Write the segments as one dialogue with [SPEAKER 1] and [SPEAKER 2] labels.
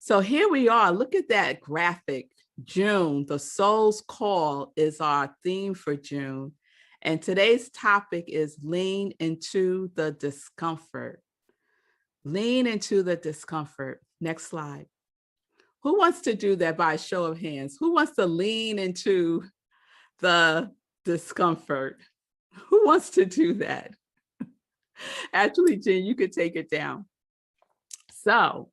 [SPEAKER 1] So here we are. Look at that graphic. June, the soul's call is our theme for June. And today's topic is lean into the discomfort. Lean into the discomfort. Next slide. Who wants to do that by a show of hands? Who wants to lean into the discomfort? Who wants to do that? Actually, Jen, you could take it down. So,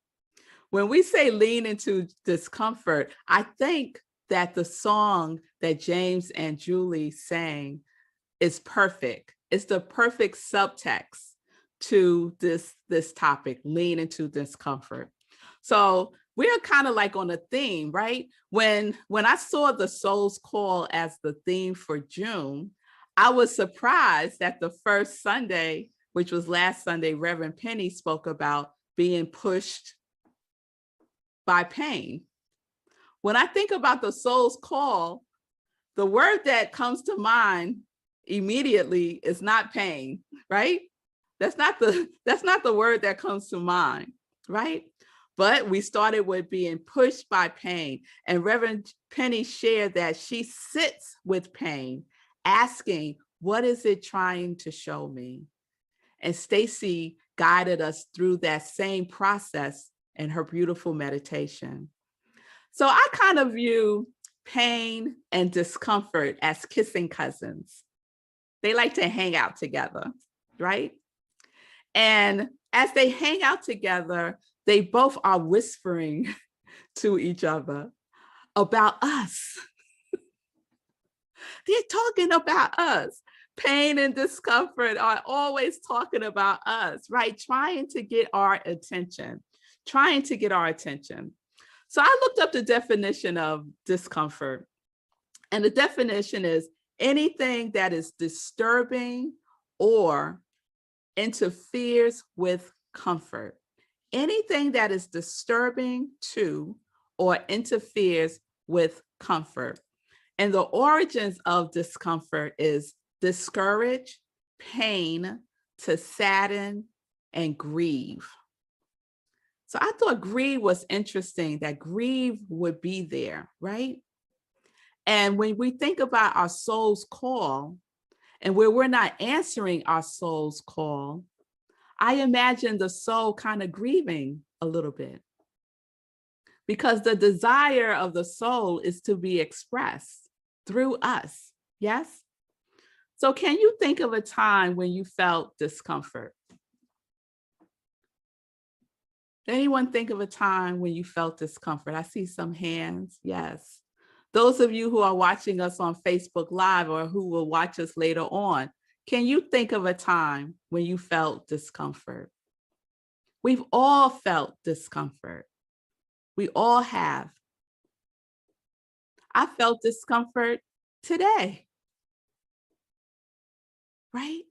[SPEAKER 1] when we say lean into discomfort, I think that the song that James and Julie sang is perfect. It's the perfect subtext to this topic, lean into discomfort. So we're kind of like on a theme, right? When I saw the soul's call as the theme for June, I was surprised that the first Sunday, which was last Sunday, Reverend Penny spoke about being pushed by pain. When I think about the soul's call, the word that comes to mind immediately is not pain, right? That's not the word that comes to mind, right? But we started with being pushed by pain. And Reverend Penny shared that she sits with pain, asking, what is it trying to show me? And Stacy guided us through that same process in her beautiful meditation. So I kind of view pain and discomfort as kissing cousins. They like to hang out together, right? And as they hang out together, they both are whispering to each other about us. They're talking about us. Pain and discomfort are always talking about us, right? Trying to get our attention. So I looked up the definition of discomfort. And the definition is anything that is disturbing or interferes with comfort. Anything that is disturbing to or interferes with comfort. And the origins of discomfort is discourage, pain, to sadden, and grieve. So I thought grieve was interesting, that grieve would be there, right? And when we think about our soul's call, and where we're not answering our soul's call, I imagine the soul kind of grieving a little bit. Because the desire of the soul is to be expressed through us, yes? So can you think of a time when you felt discomfort? Anyone think of a time when you felt discomfort? I see some hands, yes. Those of you who are watching us on Facebook Live or who will watch us later on, can you think of a time when you felt discomfort? We've all felt discomfort. We all have. I felt discomfort today, right?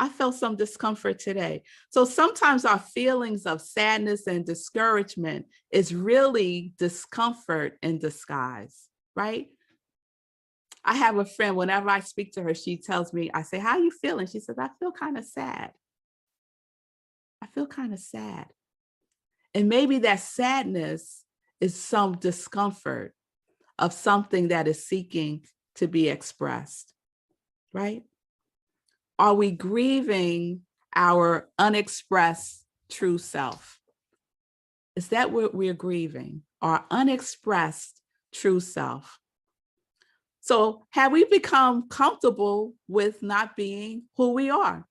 [SPEAKER 1] I felt some discomfort today. So sometimes our feelings of sadness and discouragement is really discomfort in disguise, right? I have a friend, whenever I speak to her, she tells me, I say, how are you feeling? She says, I feel kind of sad. I feel kind of sad. And maybe that sadness is some discomfort of something that is seeking to be expressed, right? Are we grieving our unexpressed true self? Is that what we're grieving? Our unexpressed true self? So have we become comfortable with not being who we are?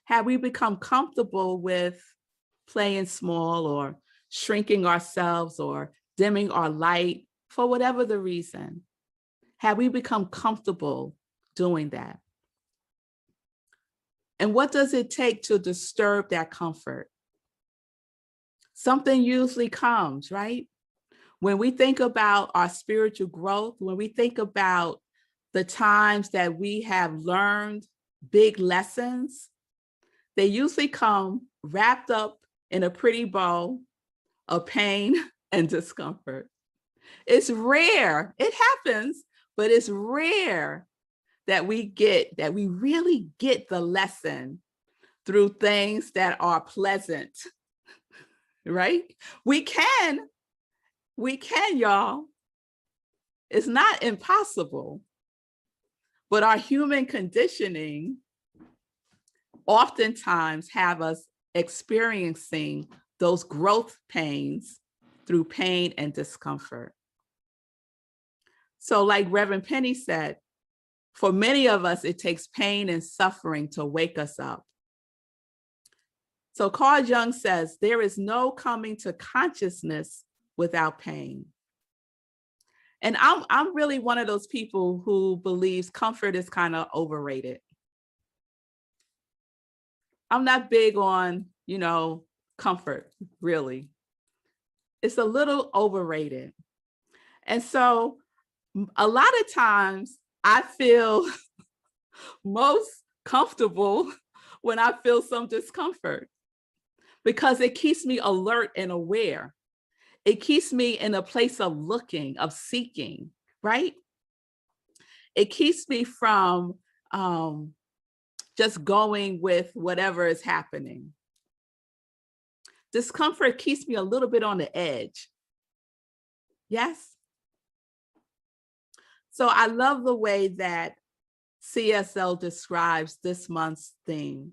[SPEAKER 1] Have we become comfortable with playing small or shrinking ourselves or dimming our light for whatever the reason? Have we become comfortable doing that? And what does it take to disturb that comfort? Something usually comes, right? When we think about our spiritual growth, when we think about the times that we have learned big lessons, they usually come wrapped up in a pretty bow of pain and discomfort. It's rare, it happens, but it's rare that we really get the lesson through things that are pleasant. right? We can, y'all. It's not impossible, but our human conditioning oftentimes have us experiencing those growth pains through pain and discomfort. So like Reverend Penny said, for many of us, it takes pain and suffering to wake us up. So Carl Jung says, there is no coming to consciousness without pain. And I'm really one of those people who believes comfort is kind of overrated. I'm not big on, comfort, really. It's a little overrated. And so a lot of times I feel most comfortable when I feel some discomfort because it keeps me alert and aware. It keeps me in a place of looking, of seeking, right? It keeps me from just going with whatever is happening. Discomfort keeps me a little bit on the edge. Yes? So I love the way that CSL describes this month's theme.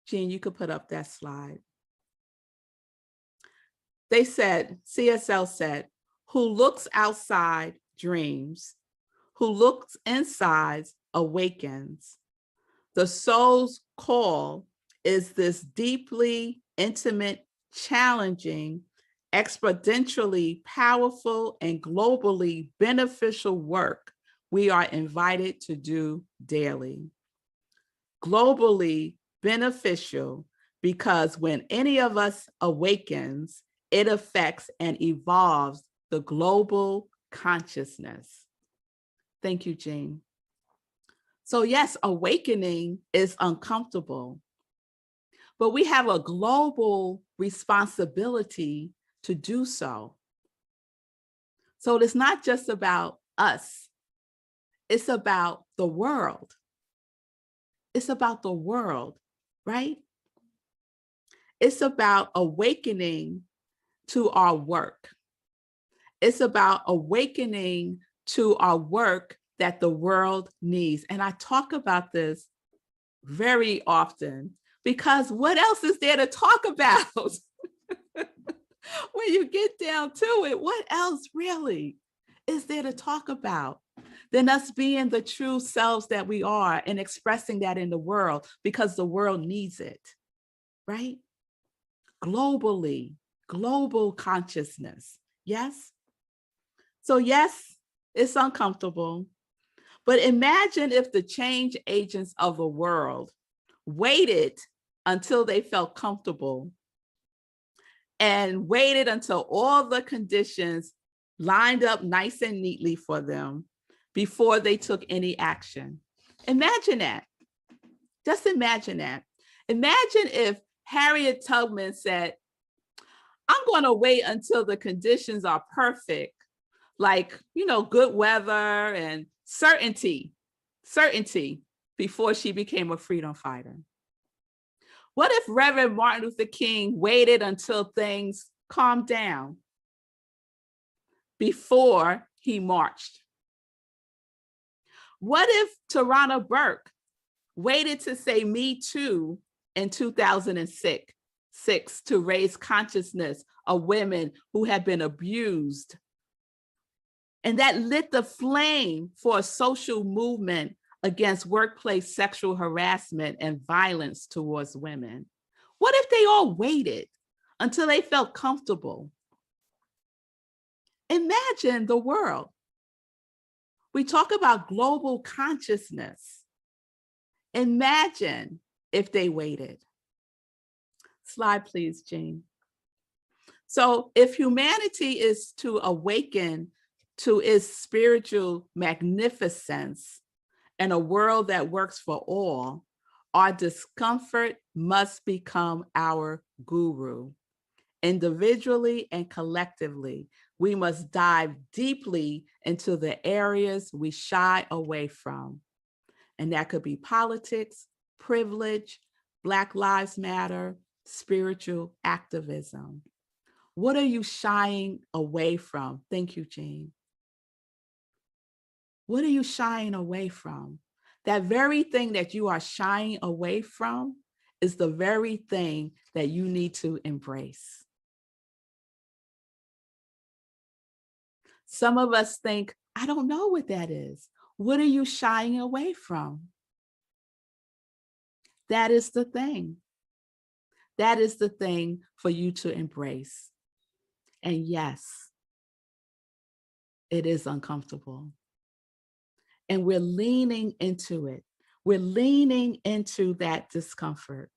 [SPEAKER 1] Jean, you could put up that slide. They said, CSL said, who looks outside dreams, who looks inside awakens. The soul's call is this deeply intimate, challenging, exponentially powerful, and globally beneficial work we are invited to do daily. Globally beneficial because when any of us awakens, it affects and evolves the global consciousness. Thank you, Jean. So yes, awakening is uncomfortable, but we have a global responsibility to do so. So it's not just about us. It's about the world. It's about the world, right? It's about awakening to our work. It's about awakening to our work that the world needs. And I talk about this very often because what else is there to talk about? When you get down to it, what else really is there to talk about than us being the true selves that we are and expressing that in the world because the world needs it, right? Globally, global consciousness. Yes? So yes, it's uncomfortable, but imagine if the change agents of the world waited until they felt comfortable and waited until all the conditions lined up nice and neatly for them before they took any action. Imagine that. Just imagine that. Imagine if Harriet Tubman said, I'm going to wait until the conditions are perfect, like, good weather and certainty before she became a freedom fighter. What if Reverend Martin Luther King waited until things calmed down before he marched? What if Tarana Burke waited to say Me Too in 2006 to raise consciousness of women who had been abused? And that lit the flame for a social movement against workplace sexual harassment and violence towards women. What if they all waited until they felt comfortable? Imagine the world. We talk about global consciousness. Imagine if they waited. Slide, please, Jean. So if humanity is to awaken to its spiritual magnificence and a world that works for all, our discomfort must become our guru. Individually and collectively, we must dive deeply into the areas we shy away from. And that could be politics, privilege, Black Lives Matter, spiritual activism. What are you shying away from? Thank you, Jean. What are you shying away from? That very thing that you are shying away from is the very thing that you need to embrace. Some of us think, I don't know what that is. What are you shying away from? That is the thing. That is the thing for you to embrace. And yes, it is uncomfortable. And we're leaning into it. We're leaning into that discomfort.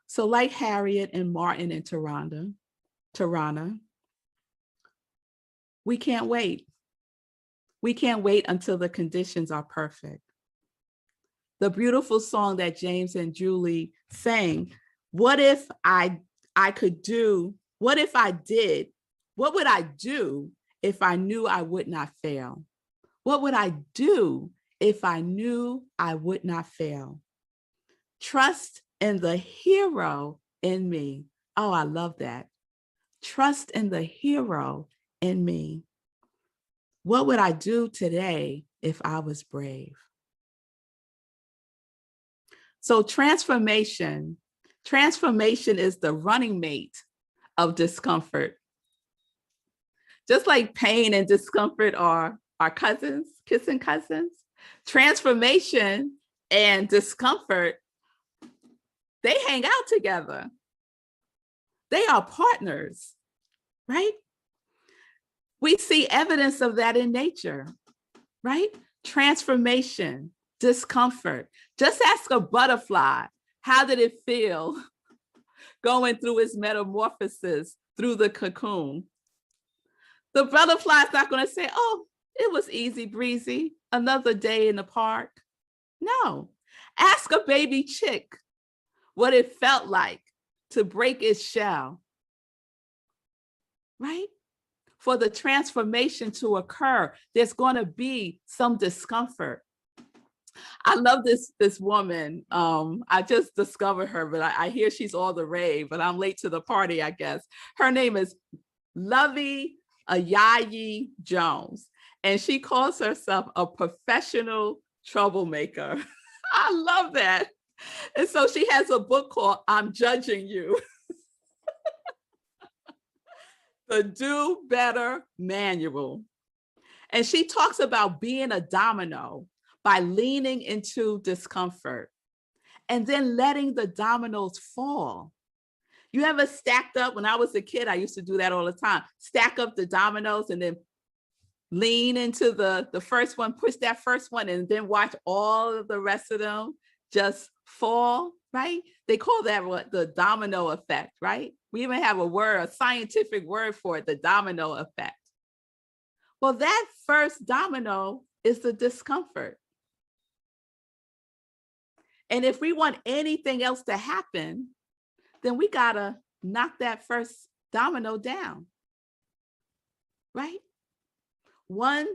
[SPEAKER 1] So like Harriet and Martin and Tarana, we can't wait. We can't wait until the conditions are perfect. The beautiful song that James and Julie sang, what if I could do, what if I did, what would I do if I knew I would not fail? What would I do if I knew I would not fail? Trust in the hero in me. Oh, I love that. Trust in the hero in me. What would I do today if I was brave? So transformation is the running mate of discomfort. Just like pain and discomfort are cousins, kissing cousins, transformation and discomfort, they hang out together. They are partners, right? We see evidence of that in nature, right? Transformation, discomfort. Just ask a butterfly, how did it feel going through its metamorphosis through the cocoon? The butterfly's not going to say, oh, it was easy breezy, another day in the park. No. Ask a baby chick what it felt like to break its shell, right? For the transformation to occur, there's going to be some discomfort. I love this woman. I just discovered her, but I hear she's all the rave, but I'm late to the party, I guess. Her name is Lovey Ayayi Jones, and she calls herself a professional troublemaker. I love that. And so she has a book called I'm Judging You. The Do Better Manual. And she talks about being a domino by leaning into discomfort and then letting the dominoes fall. You ever stacked up? When I was a kid, I used to do that all the time. Stack up the dominoes and then lean into the first one, push that first one, and then watch all of the rest of them just fall, right? They call that what the domino effect, right? We even have a scientific word for it, the domino effect. Well, that first domino is the discomfort. And if we want anything else to happen, then we gotta knock that first domino down, right? One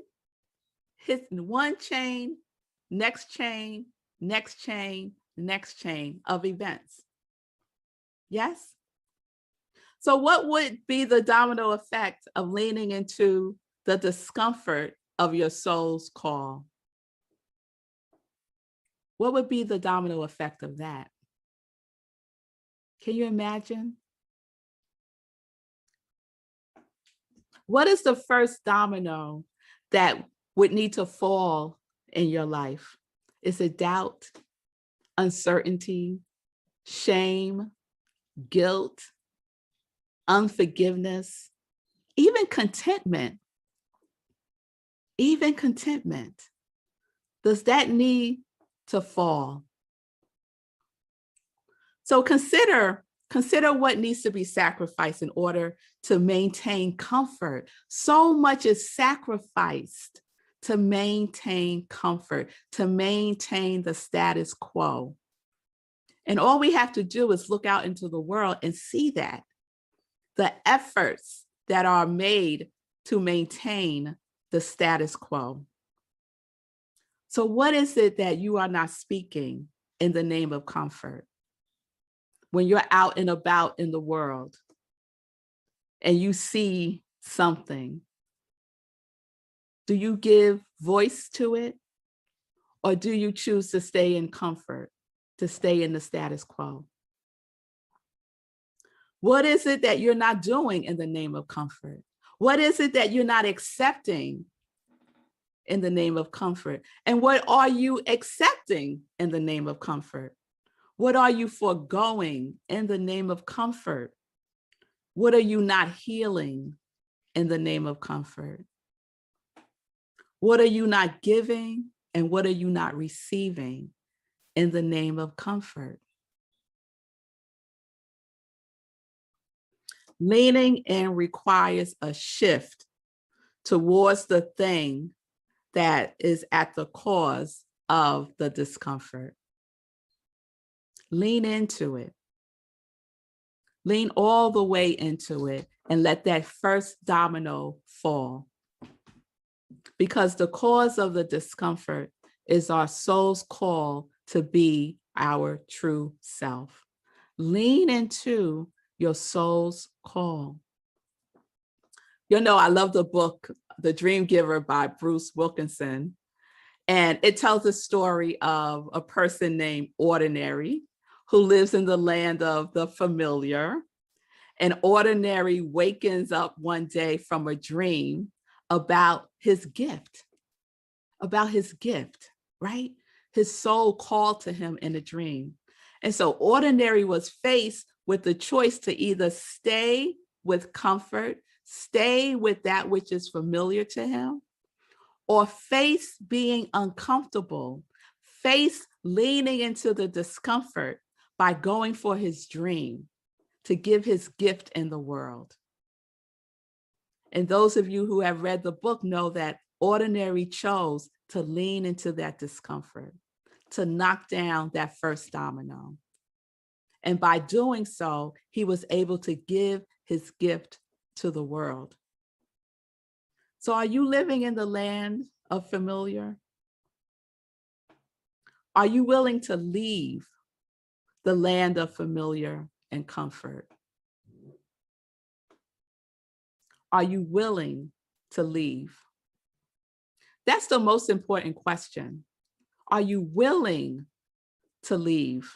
[SPEAKER 1] hit one chain, next chain, next chain, next chain of events. Yes? So what would be the domino effect of leaning into the discomfort of your soul's call? What would be the domino effect of that? Can you imagine? What is the first domino that would need to fall in your life? Is it doubt, uncertainty, shame, guilt, unforgiveness, even contentment? Even contentment. Does that need to fall? So consider what needs to be sacrificed in order to maintain comfort. So much is sacrificed to maintain comfort, to maintain the status quo. And all we have to do is look out into the world and see that the efforts that are made to maintain the status quo. So what is it that you are not speaking in the name of comfort? when you're out and about in the world and you see something, do you give voice to it? Or do you choose to stay in comfort, to stay in the status quo? What is it that you're not doing in the name of comfort? What is it that you're not accepting in the name of comfort? And what are you accepting in the name of comfort? What are you foregoing in the name of comfort? What are you not healing in the name of comfort? What are you not giving and what are you not receiving in the name of comfort? Leaning in requires a shift towards the thing that is at the cause of the discomfort. Lean into it. Lean all the way into it and let that first domino fall. Because the cause of the discomfort is our soul's call to be our true self. Lean into your soul's call. You know, I love the book, The Dream Giver by Bruce Wilkinson. And it tells the story of a person named Ordinary who lives in the land of the familiar. And Ordinary wakens up one day from a dream about his gift, right? His soul called to him in a dream. And so Ordinary was faced with the choice to either stay with comfort, stay with that which is familiar to him, or face being uncomfortable, face leaning into the discomfort by going for his dream to give his gift in the world. And those of you who have read the book know that Ordinary chose to lean into that discomfort, to knock down that first domino. And by doing so, he was able to give his gift to the world. So are you living in the land of familiar? Are you willing to leave the land of familiar and comfort? Are you willing to leave? That's the most important question. Are you willing to leave?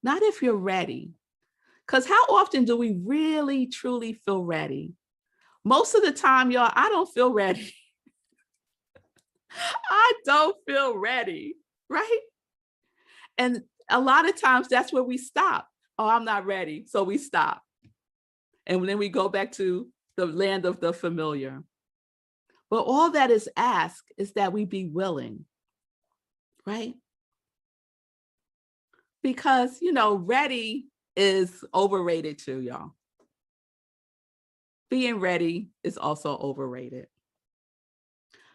[SPEAKER 1] Not if you're ready. Because how often do we really, truly feel ready? Most of the time, y'all, I don't feel ready. I don't feel ready, right? And a lot of times that's where we stop. Oh, I'm not ready. So we stop. And then we go back to the land of the familiar. But all that is asked is that we be willing, right? Because, you know, ready is overrated too, y'all. Being ready is also overrated.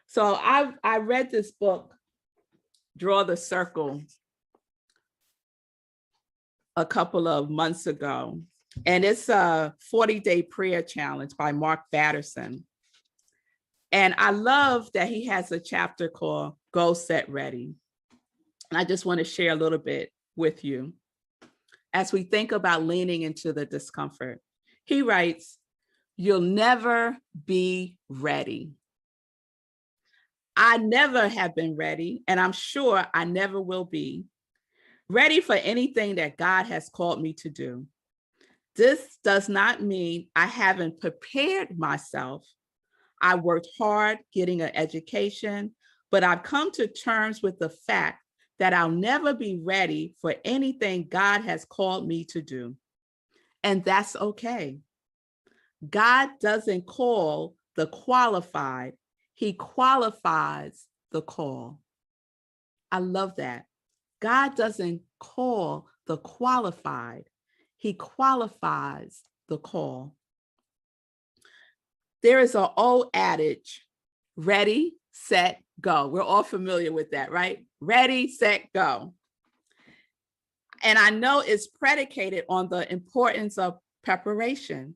[SPEAKER 1] So I read this book, Draw the Circle, a couple of months ago. And it's a 40-day prayer challenge by Mark Batterson. And I love that he has a chapter called Go, Set, Ready. And I just want to share a little bit with you. As we think about leaning into the discomfort, he writes, "You'll never be ready. I never have been ready, and I'm sure I never will be ready for anything that God has called me to do. This does not mean I haven't prepared myself. I worked hard getting an education, but I've come to terms with the fact that I'll never be ready for anything God has called me to do. And that's okay. God doesn't call the qualified, he qualifies the call." I love that. God doesn't call the qualified, he qualifies the call. There is an old adage, ready, set, go. We're all familiar with that, right? Ready, set, go. And I know it's predicated on the importance of preparation,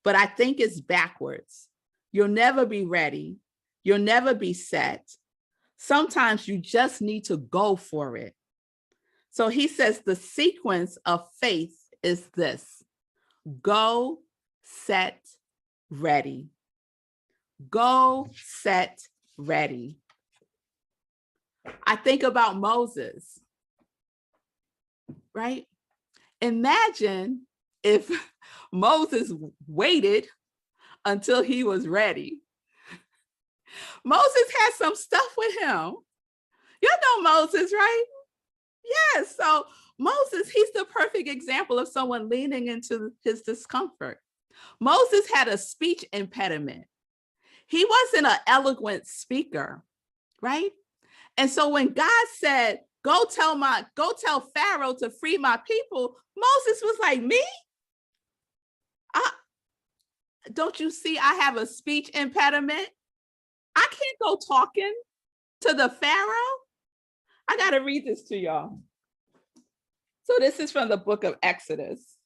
[SPEAKER 1] but I think it's backwards. You'll never be ready. You'll never be set. Sometimes you just need to go for it. So he says the sequence of faith is this: go, set, ready. Go, set, ready. I think about Moses, right? Imagine if Moses waited until he was ready. Moses had some stuff with him. You know Moses, right? Yes. So Moses, he's the perfect example of someone leaning into his discomfort. Moses had a speech impediment. He wasn't an eloquent speaker, right? And so when God said, go tell Pharaoh to free my people, Moses was like, me? Don't you see I have a speech impediment? I can't go talking to the Pharaoh. I got to read this to y'all. So this is from the book of Exodus.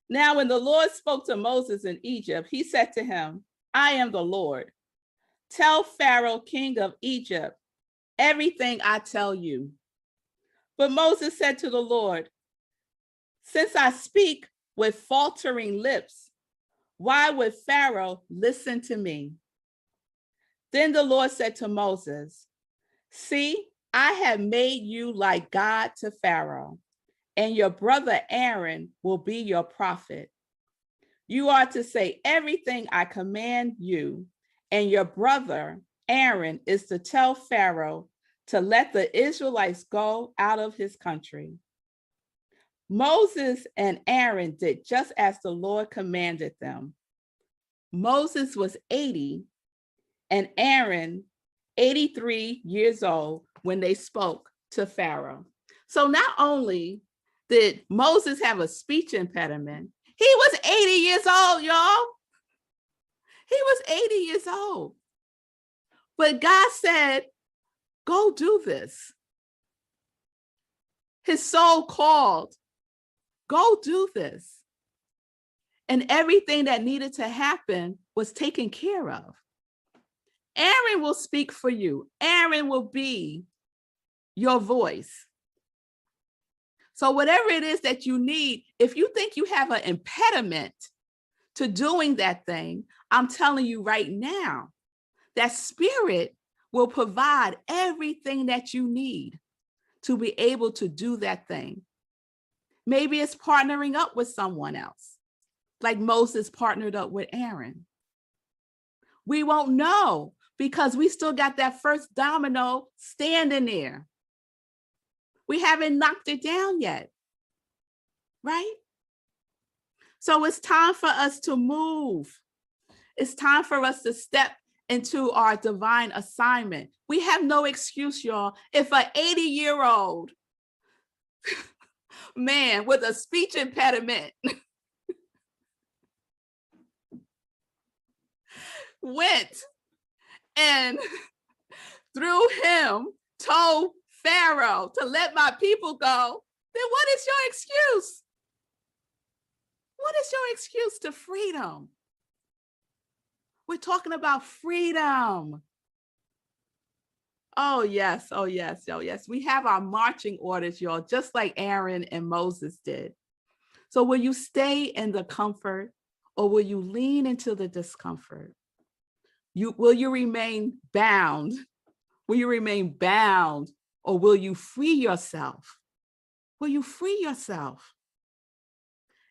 [SPEAKER 1] Now, when the Lord spoke to Moses in Egypt, he said to him, I am the Lord. Tell Pharaoh, king of Egypt, everything I tell you. But Moses said to the Lord, since I speak with faltering lips, why would Pharaoh listen to me? Then the Lord said to Moses, see, I have made you like God to Pharaoh, and your brother Aaron will be your prophet. You are to say everything I command you, and your brother Aaron is to tell Pharaoh to let the Israelites go out of his country. Moses and Aaron did just as the Lord commanded them. Moses was 80 and Aaron 83 years old when they spoke to Pharaoh. So not only did Moses have a speech impediment, he was 80 years old, y'all. He was 80 years old. But God said, go do this. His soul called, go do this. And everything that needed to happen was taken care of. Aaron will speak for you. Aaron will be your voice. So whatever it is that you need, if you think you have an impediment to doing that thing, I'm telling you right now, that spirit will provide everything that you need to be able to do that thing. Maybe it's partnering up with someone else, like Moses partnered up with Aaron. We won't know because we still got that first domino standing there. We haven't knocked it down yet, right? So it's time for us to move. It's time for us to step into our divine assignment. We have no excuse, y'all. If an 80-year-old man with a speech impediment went and through him told Pharaoh to let my people go, then what is your excuse? What is your excuse to freedom? We're talking about freedom. Oh, yes. Oh, yes. Oh, yes. We have our marching orders, y'all, just like Aaron and Moses did. So will you stay in the comfort or will you lean into the discomfort? Will you remain bound? Will you remain bound or will you free yourself? Will you free yourself?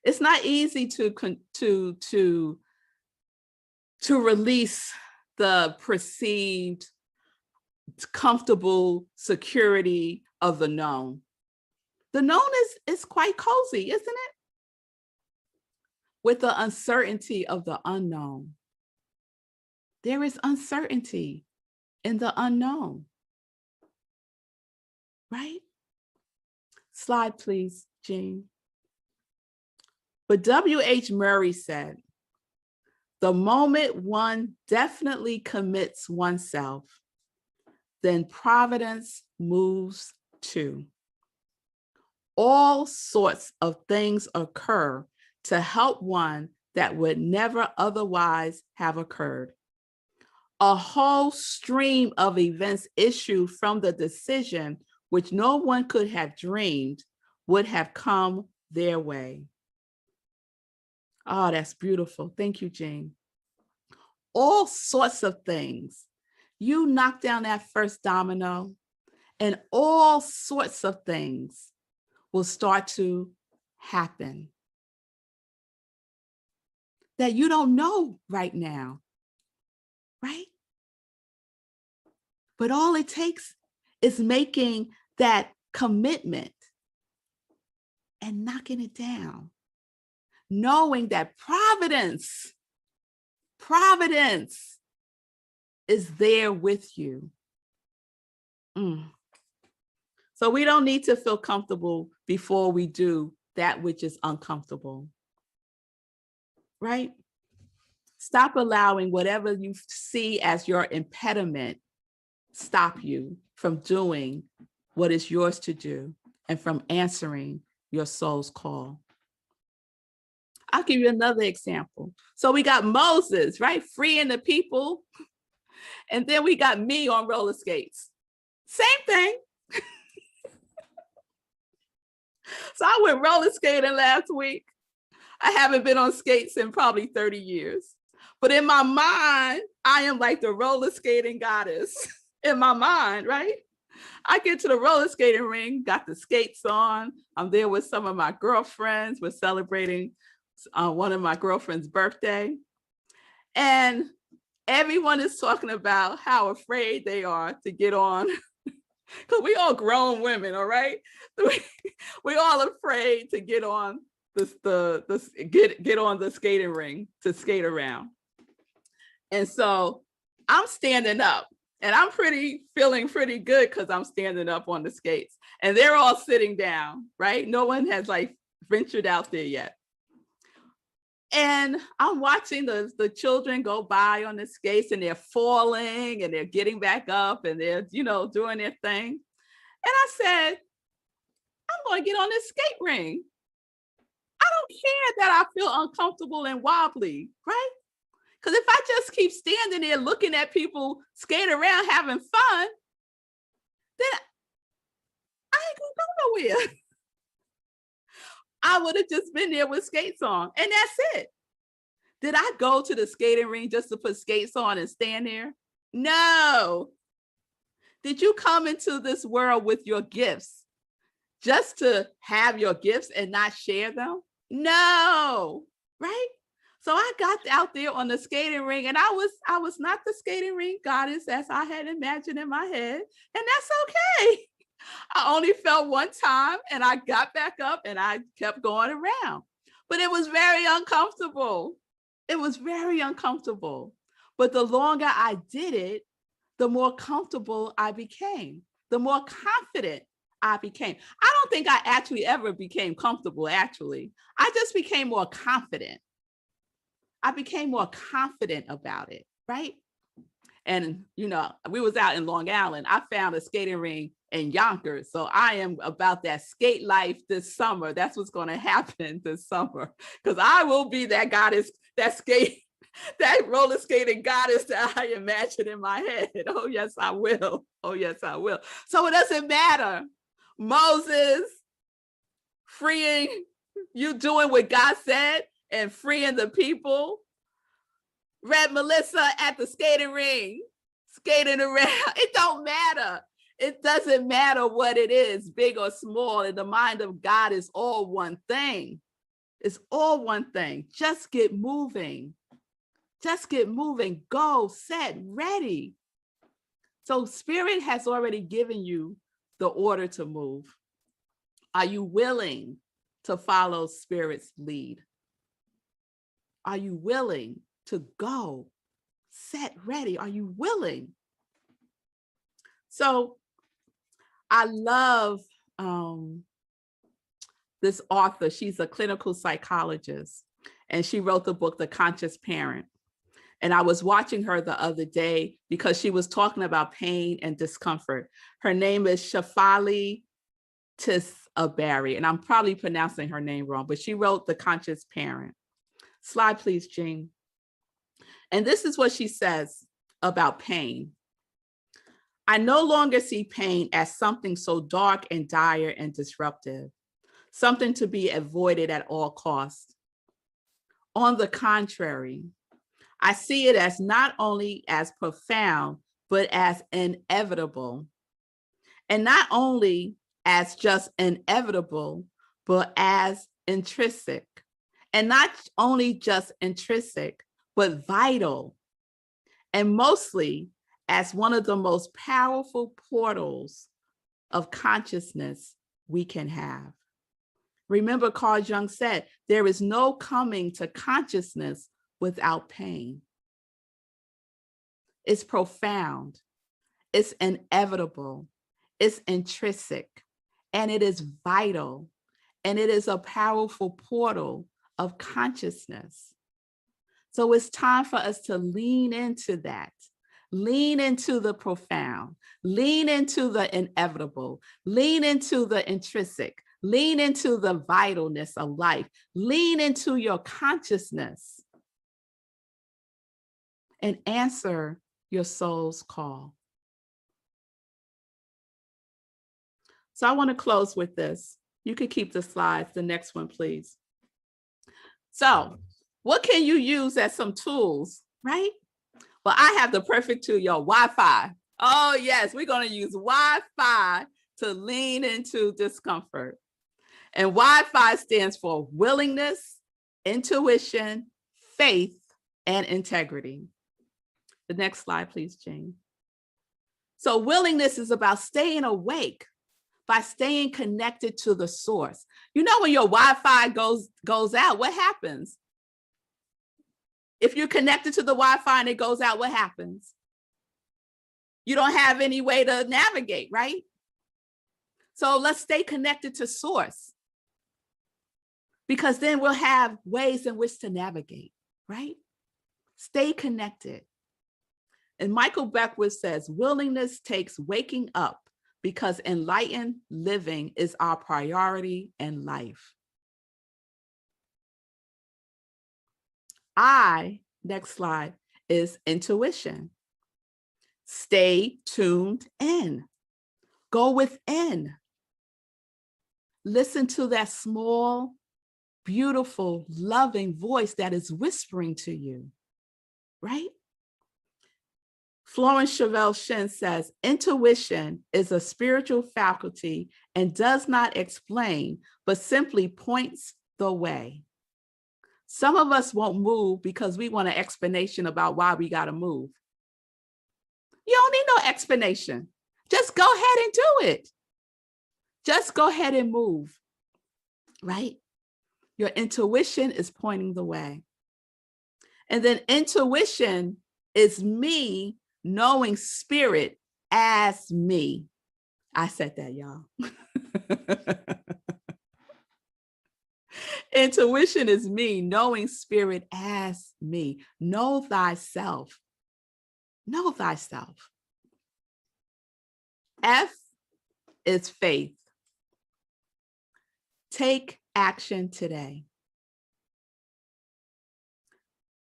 [SPEAKER 1] It's not easy to release the perceived comfortable security of the known. The known is quite cozy, isn't it? With the uncertainty of the unknown. There is uncertainty in the unknown, right? Slide, please, Jean. But W.H. Murray said, the moment one definitely commits oneself, then providence moves too. All sorts of things occur to help one that would never otherwise have occurred. A whole stream of events issued from the decision, which no one could have dreamed would have come their way. Oh, that's beautiful. Thank you, Jane. All sorts of things. You knock down that first domino, and all sorts of things will start to happen that you don't know right now, right? But all it takes is making that commitment and knocking it down, knowing that providence is there with you. So we don't need to feel comfortable before we do that which is uncomfortable, right? Stop allowing whatever you see as your impediment stop you from doing what is yours to do and from answering your soul's call. I'll give you another example. So we got Moses, right? Freeing the people. And then we got me on roller skates. Same thing. So I went roller skating last week. I haven't been on skates in probably 30 years. But in my mind, I am like the roller skating goddess in my mind, right? I get to the roller skating ring, got the skates on. I'm there with some of my girlfriends. We're celebrating one of my girlfriend's birthday. And everyone is talking about how afraid they are to get on. Because we all grown women, all right? We all afraid to get on get on the skating ring to skate around. And so I'm standing up, and I'm feeling pretty good because I'm standing up on the skates, and they're all sitting down, right? No one has like ventured out there yet. And I'm watching the children go by on the skates, and they're falling and they're getting back up and they're, doing their thing. And I said, I'm going to get on this skate ring. I don't care that I feel uncomfortable and wobbly, right? Because if I just keep standing there looking at people skate around having fun, then I ain't going to go nowhere. I would have just been there with skates on, and that's it. Did I go to the skating ring just to put skates on and stand there? No. Did you come into this world with your gifts just to have your gifts and not share them? No, right? So I got out there on the skating ring, and I was not the skating ring goddess as I had imagined in my head, and that's okay. I only fell one time, and I got back up and I kept going around. But it was very uncomfortable. It was very uncomfortable. But the longer I did it, the more comfortable I became, the more confident I became. I don't think I actually ever became comfortable, actually. I just became more confident. I became more confident about it, right? And, we was out in Long Island. I found a skating ring in Yonkers. So I am about that skate life this summer. That's what's going to happen this summer, because I will be that goddess, that roller skating goddess that I imagine in my head. Oh, yes, I will. Oh, yes, I will. So it doesn't matter. Moses freeing, you doing what God said and freeing the people. Revmelissa at the skating ring, skating around. It don't matter. It doesn't matter what it is, big or small. In the mind of God is all one thing. It's all one thing. Just get moving. Just get moving. Go, set, ready. So Spirit has already given you the order to move. Are you willing to follow Spirit's lead? Are you willing to go, set, ready? Are you willing? So I love this author. She's a clinical psychologist, and she wrote the book, The Conscious Parent. And I was watching her the other day because she was talking about pain and discomfort. Her name is Shafali Tisabari, and I'm probably pronouncing her name wrong, but she wrote The Conscious Parent. Slide, please, Jean. And this is what she says about pain. I no longer see pain as something so dark and dire and disruptive, something to be avoided at all costs. On the contrary, I see it as not only as profound, but as inevitable. And not only as just inevitable, but as intrinsic. And not only just intrinsic, but vital. And mostly as one of the most powerful portals of consciousness we can have. Remember, Carl Jung said, there is no coming to consciousness without pain. It's profound, it's inevitable, it's intrinsic, and it is vital, and it is a powerful portal of consciousness. So it's time for us to lean into that, lean into the profound, lean into the inevitable, lean into the intrinsic, lean into the vitalness of life, lean into your consciousness, and answer your soul's call. So I want to close with this. You can keep the slides, the next one, please. So what can you use as some tools, right? Well, I have the perfect tool, y'all, Wi-Fi. Oh yes, we're going to use Wi-Fi to lean into discomfort. And Wi-Fi stands for willingness, intuition, faith, and integrity. The next slide, please, Jane. So willingness is about staying awake by staying connected to the source. You know, when your Wi-Fi goes out, what happens? If you're connected to the Wi-Fi and it goes out, what happens? You don't have any way to navigate, right? So let's stay connected to source, because then we'll have ways in which to navigate, right? Stay connected. And Michael Beckwith says, willingness takes waking up, because enlightened living is our priority in life. Next slide, is intuition. Stay tuned in. Go within. Listen to that small, beautiful, loving voice that is whispering to you, right? Florence Chevelle Shin says, intuition is a spiritual faculty and does not explain, but simply points the way. Some of us won't move because we want an explanation about why we got to move. You don't need no explanation. Just go ahead and do it. Just go ahead and move, right? Your intuition is pointing the way. And then intuition is me knowing spirit as me. I said that, y'all. Intuition is me knowing spirit as me. Know thyself. Know thyself. F is faith. Take action today.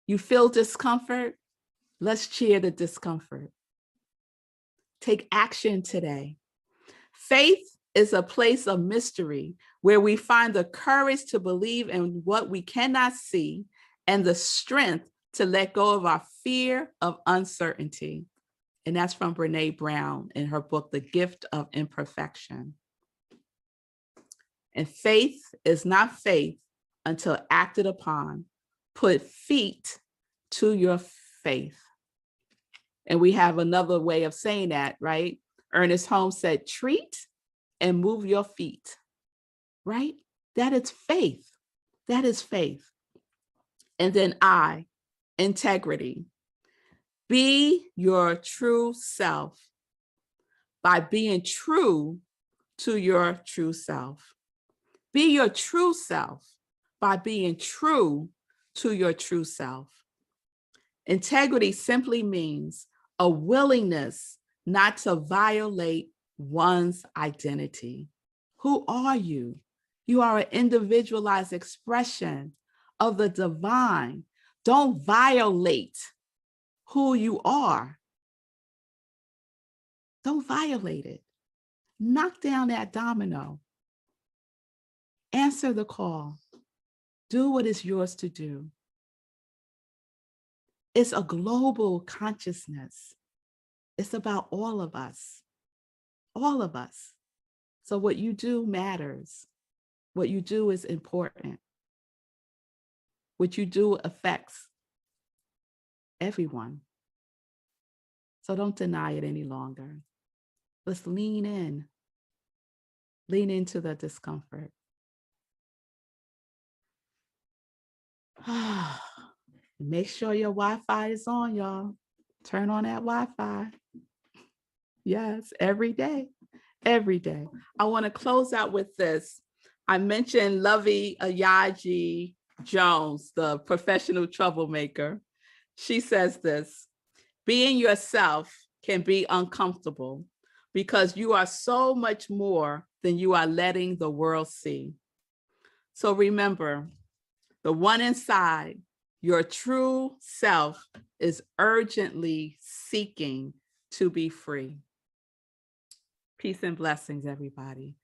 [SPEAKER 1] You feel discomfort? Let's cheer the discomfort. Take action today. Faith is a place of mystery where we find the courage to believe in what we cannot see and the strength to let go of our fear of uncertainty. And that's from Brené Brown in her book, The Gift of Imperfection. And faith is not faith until acted upon. Put feet to your faith. And we have another way of saying that, right? Ernest Holmes said, treat and move your feet, right? That is faith. That is faith. And then I, integrity. Be your true self by being true to your true self. Be your true self by being true to your true self. Integrity simply means a willingness not to violate one's identity. Who are you? You are an individualized expression of the divine. Don't violate who you are. Don't violate it. Knock down that domino. Answer the call. Do what is yours to do. It's a global consciousness. It's about all of us. All of us. So what you do matters. What you do is important. What you do affects everyone. So don't deny it any longer. Let's lean in. Lean into the discomfort. Make sure your Wi-Fi is on, y'all. Turn on that Wi-Fi. Yes, every day. Every day. I want to close out with this. I mentioned Lovey Ayaji Jones, the professional troublemaker. She says this: being yourself can be uncomfortable because you are so much more than you are letting the world see. So remember, the one inside, your true self, is urgently seeking to be free. Peace and blessings, everybody.